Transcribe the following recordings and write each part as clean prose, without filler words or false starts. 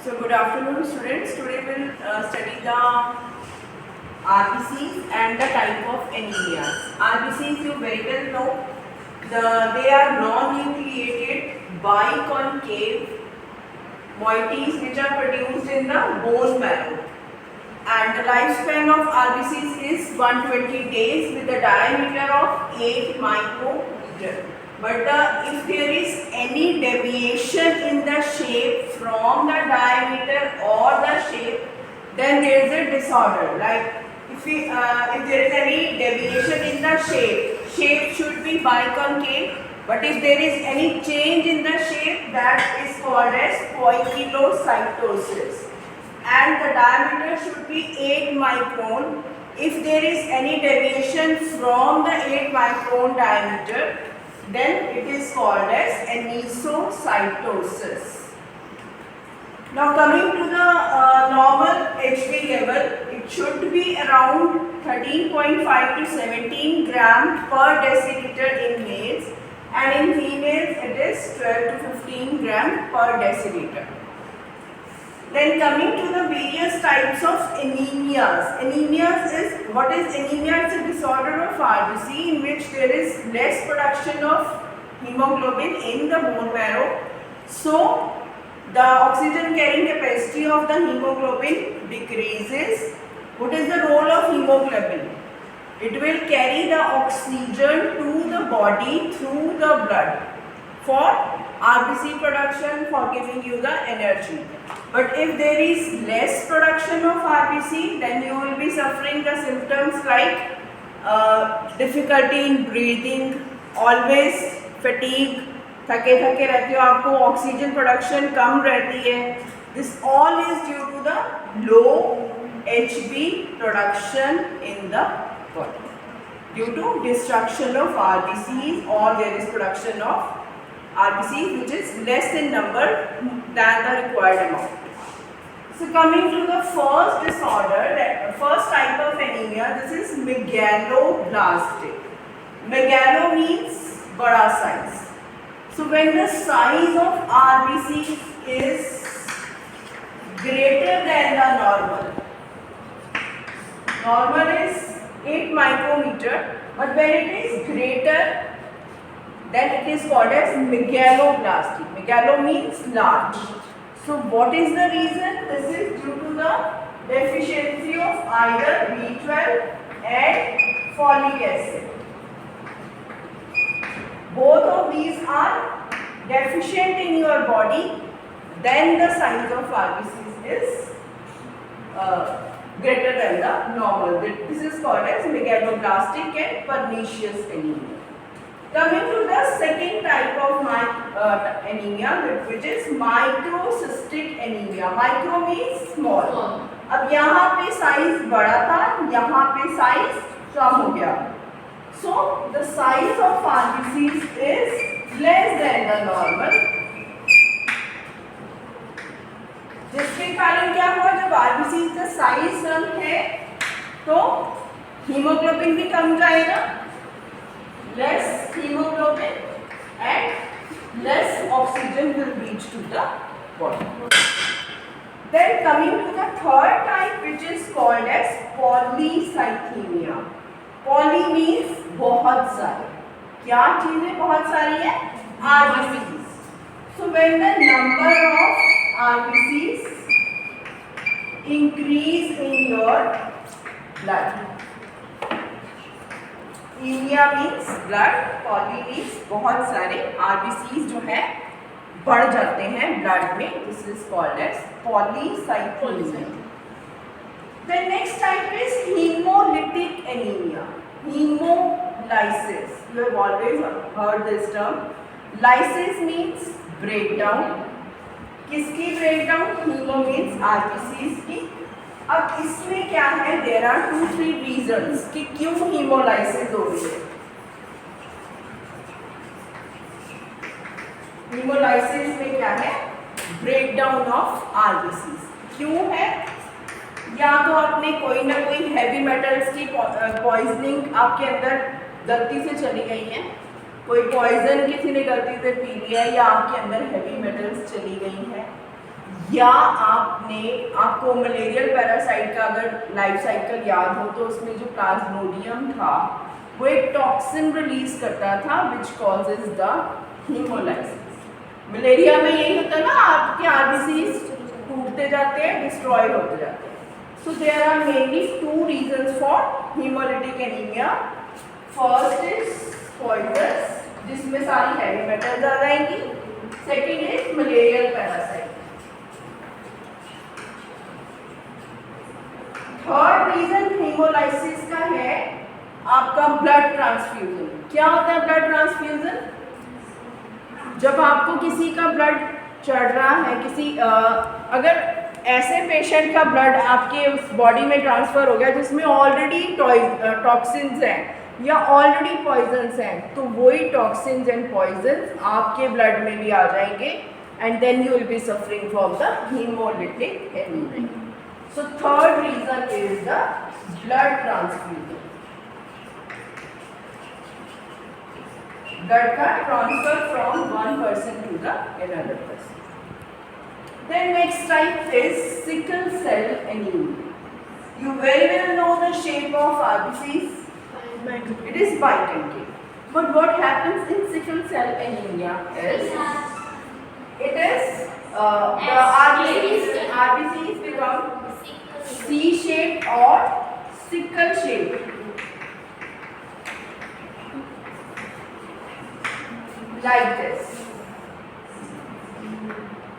So good afternoon students. Today we'll study the RBCs and the type of anemias. RBCs you very well know. They are non-nucleated biconcave moieties which are produced in the bone marrow. And the lifespan of RBCs is 120 days with a diameter of 8 micrometer. But if there is any deviation in the shape from the diameter or the shape, then there is a disorder. Like if there is any deviation in the shape should be biconcave. But if there is any change in the shape, that is called as poikilocytosis. And the diameter should be 8 micron. If there is any deviation from the 8 micron diameter, then it is called as anisocytosis. Now coming to the normal HB level, it should be around 13.5 to 17 gram per deciliter in males, and in females it is 12 to 15 gram per deciliter. Then coming to the various types of anemias. Anemias is, what is anemia? It's a disorder of RBC in which there is less production of hemoglobin in the bone marrow. So the oxygen carrying capacity of the hemoglobin decreases. What is the role of hemoglobin? It will carry the oxygen to the body through the blood for RBC production, for giving you the energy. But if there is less production of RBC, then you will be suffering the symptoms like difficulty in breathing, always fatigue, थके थके रहते हो, आपको oxygen production कम रहती है. This all is due to the low HB production in the body due to destruction of RBCs, or there is production of RBCs which is less in number than the required amount. So coming to the first disorder, first type of anemia, this is megaloblastic. Megalo means bada size. So when the size of RBC is greater than the normal is 8 micrometer, but when it is greater, then it is called as megaloblastic. Megalo means large. So what is the reason? This is due to the deficiency of either B12 and folic acid. Both of these are deficient in your body, then the size of RBCs is greater than the normal. This is called as megaloblastic and pernicious anemia. Coming to the second type of anemia, which is microcystic anemia. Micro means small. अब यहाँ पे size बड़ा था, यहाँ पे size कम हो गया. So the size of RBCs is less than the normal. जिसके कारण क्या हुआ, जब RBCs का साइज कम है तो हीमोग्लोबिन भी कम जाएगा. Less hemoglobin and less oxygen will reach to the body. Then coming to the third type, which is called as polycythemia. Poly means बहुत सारे. क्या चीजें बहुत सारी है? RBCs. So when the number of RBCs increase in your blood. Anaemia means blood, poly means बहुत सारे RBCs जो है बढ़ जाते हैं ब्लड में. This is called as polycythaemia. The next type is hemolytic anemia. Hemolysis. You have always heard this term. Lysis means breakdown. किसकी breakdown? Hemo means RBCs की. अब इसमें क्या है, देयर आर 2-3 रीजंस कि क्यों हीमोलाइसिस हो रही है. हीमोलाइसिस में क्या है, ब्रेकडाउन ऑफ आरबीसीस. क्यों है? या तो आपने कोई ना कोई हैवी मेटल्स की पॉइजनिंग आपके अंदर गलती से चली गई है, कोई पॉइजन किसी ने गलती से पी लिया है, या आपके अंदर हैवी मेटल्स चली गई है, या आपको मलेरियल पैरासाइट का अगर लाइफ साइकिल याद हो तो उसमें जो प्लाज्मोडियम था वो एक टॉक्सिन रिलीज करता था which causes the haemolysis. Malaria में यही होता है ना, आपके आरबीसीज टूटते जाते हैं, डिस्ट्रॉय होते जाते हैं। So there are mainly two reasons for hemolytic anemia. First is poison जिसमें सारी हैवी मेटल्स आ जाएंगी, second is malarial parasite. Third reason hemolysis का है आपका ब्लड ट्रांसफ्यूजन। क्या होता है ब्लड ट्रांसफ्यूजन? जब आपको किसी का ब्लड चढ़ रहा है, अगर ऐसे पेशेंट का ब्लड आपके उस बॉडी में ट्रांसफर हो गया जिसमें ऑलरेडी टॉक्सिन्स हैं या ऑलरेडी पॉइजन्स हैं, तो वही टॉक्सिन्स एंड पॉइजन्स आपके ब्लड में भी आ जाएंगे and then you will be suffering from the hemolytic anemia. So third reason is the blood transfusion. Blood का transfer from one person to the another person. Then next type is sickle cell anemia. You very well know the shape of RBCs. It is biconcave. But what happens in sickle cell anemia is the RBCs become C-shaped or sickle shaped like this.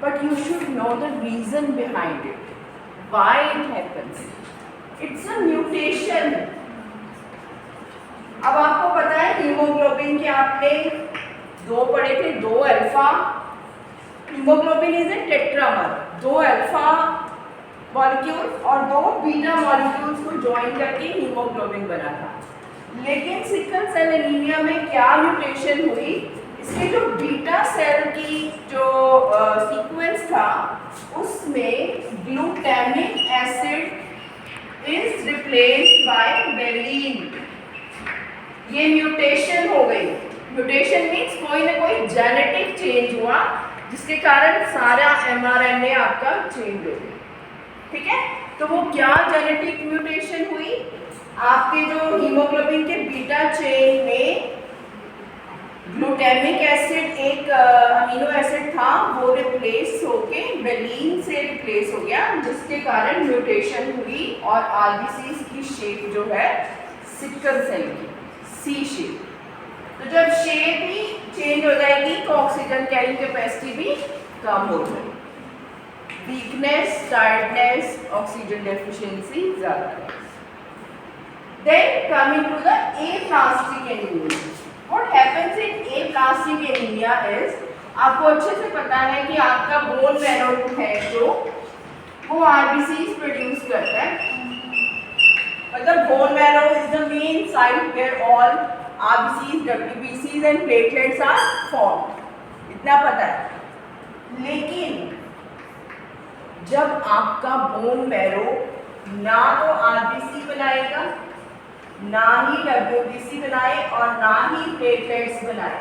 But you should know the reason behind it, why it happens. It's a mutation. अब आपको पता है haemoglobin के आपने दो पढ़े थे, दो alpha. Haemoglobin is a tetramer, दो अल्फा मॉलिक्यूल्स और दो बीटा मॉलिक्यूल्स को ज्वाइन करके हीमोग्लोबिन बना था। लेकिन सिकल सेल एनीमिया में क्या म्यूटेशन हुई, इसके जो बीटा सेल की जो सीक्वेंस था उसमें glutamic acid is replaced by valine. ये म्यूटेशन हो गई। म्यूटेशन मीन्स कोई ना कोई जेनेटिक चेंज हुआ जिसके कारण सारा एमआरएनए आपका चेंज हो गया। ठीक है, तो वो क्या जेनेटिक म्यूटेशन हुई, आपके जो हीमोग्लोबिन के बीटा चेन में ग्लूटामिक एसिड एक अमीनो एसिड था वो रिप्लेस होके वेलिन से रिप्लेस हो गया, जिसके कारण म्यूटेशन हुई और आरबीसीज की शेप जो है सिकल सेल की सी शेप। तो जब शेप ही चेंज हो जाएगी तो ऑक्सीजन कैरिंग कैपेसिटी भी कम हो जाएगी, वीकनेस, टायर्डनेस, ऑक्सीजन डेफिशिएंसी ज़्यादा है। Then coming to the aplastic anemia. What happens in aplastic anemia is, आपको अच्छे से पता है कि आपका बोन मैरो है जो वो आरबीसीज प्रोड्यूस करता है। मतलब bone marrow is the main site where all RBCs, डब्ल्यूबीसीज एंड प्लेटलेट्स आर फॉर्म्ड, इतना पता है। लेकिन जब आपका बोन मैरो ना तो आरबीसी बनाएगा, ना ही डब्ल्यूबीसी बनाए और ना ही प्लेटलेट्स बनाए,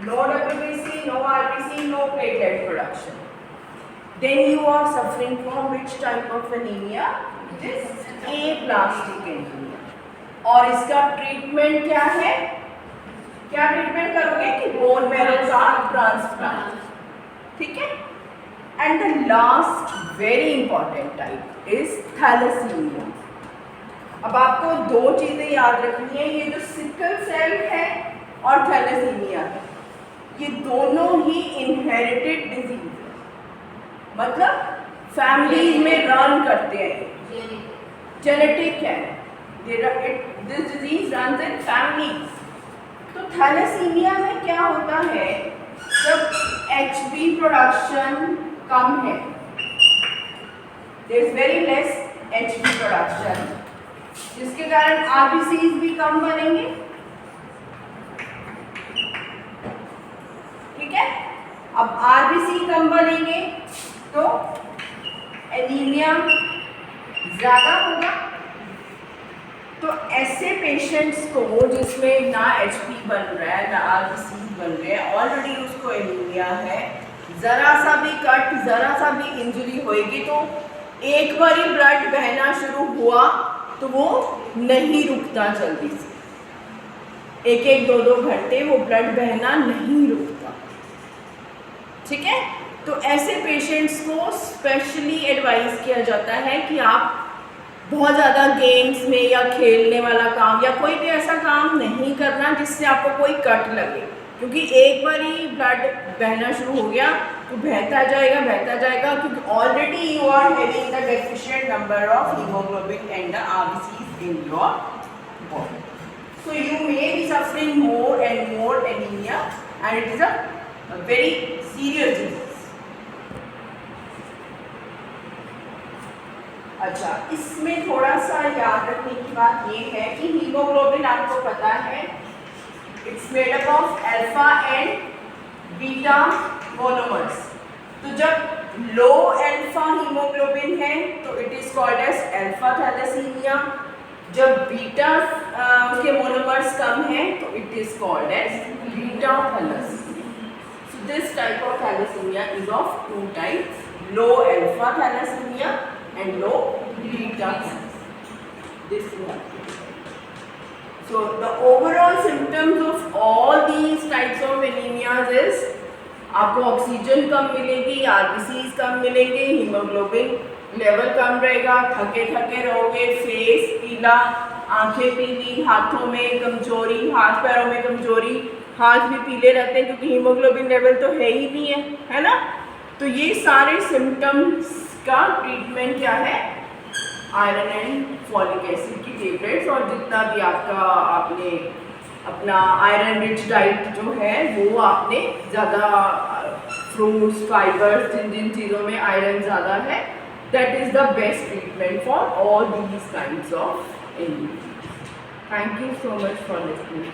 no WBC, no RBC, no platelet production, then you are suffering from which type of anemia? It is aplastic anemia. और इसका ट्रीटमेंट क्या है? क्या ट्रीटमेंट करोगे कि बोन मैरो का ट्रांसप्लांट, ठीक है। And the last very important type is thalassemia. अब आपको दो चीजें याद रखनी है, ये जो सिकल सेल है और थैलेसीमिया है, ये दोनों ही इनहेरिटेड डिजीज है, मतलब फैमिलीज में रन करते हैं, जेनेटिक है, this disease runs in families. तो थैलेसीमिया में क्या होता है, जब एचबी प्रोडक्शन कम है, there is very less HB production, जिसके कारण आरबीसीज भी कम बनेंगे, ठीक है। अब आरबीसी कम बनेंगे तो एनीमिया ज़्यादा होगा। तो ऐसे पेशेंट्स को जिसमें ना एचपी बन रहा है ना आरबीसी बन रहे हैं, ऑलरेडी उसको एनीमिया है, ज़रा सा भी कट, ज़रा सा भी इंजरी होएगी तो एक बार ही ब्लड बहना शुरू हुआ तो वो नहीं रुकता जल्दी से, एक एक दो दो घंटे वो ब्लड बहना नहीं रुकता। ठीक है, तो ऐसे पेशेंट्स को स्पेशली एडवाइस किया जाता है कि आप बहुत ज़्यादा गेम्स में या खेलने वाला काम या कोई भी ऐसा काम नहीं करना जिससे आपको कोई कट लगे, क्योंकि एक बार ही ब्लड बहना शुरू हो गया तो बहता जाएगा, क्योंकि already you are having the deficient number of hemoglobin and the RBCs in your body, so you may be suffering more and more anemia and it is a very serious disease. अच्छा, इसमें थोड़ा सा याद रखने की बात ये है कि हीमोग्लोबिन आपको पता है it's made up of alpha and beta monomers. तो जब लो अल्फा हीमोग्लोबिन है तो it is called as alpha thalassemia, जब बीटा के मोनोमर्स कम हैं तो it is called as beta thalassemia. So this type of thalassemia is of two types, low alpha thalassemia and low beta thalassemia. This one. So the overall symptoms of all these types of anemias is आपको oxygen कम मिलेगी, RBCs कम मिलेंगे, haemoglobin level कम रहेगा, थके थके रहोगे, face पीला, आंखें पीली, हाथों में कमजोरी, हाथ पैरों में कमजोरी, हाथ भी पीले रहते हैं क्योंकि हीमोग्लोबिन लेवल तो है ही नहीं है ना। तो ये सारे सिम्टम्स का ट्रीटमेंट क्या है, आयरन एंड फॉलिक एसिड की टेबलेट्स, और जितना भी आपने अपना आयरन रिच डाइट जो है वो आपने ज़्यादा फ्रूट्स, फाइबर्स, जिन जिन चीज़ों में आयरन ज़्यादा है, that is the best treatment for all these kinds of anaemia. Thank you so much for listening.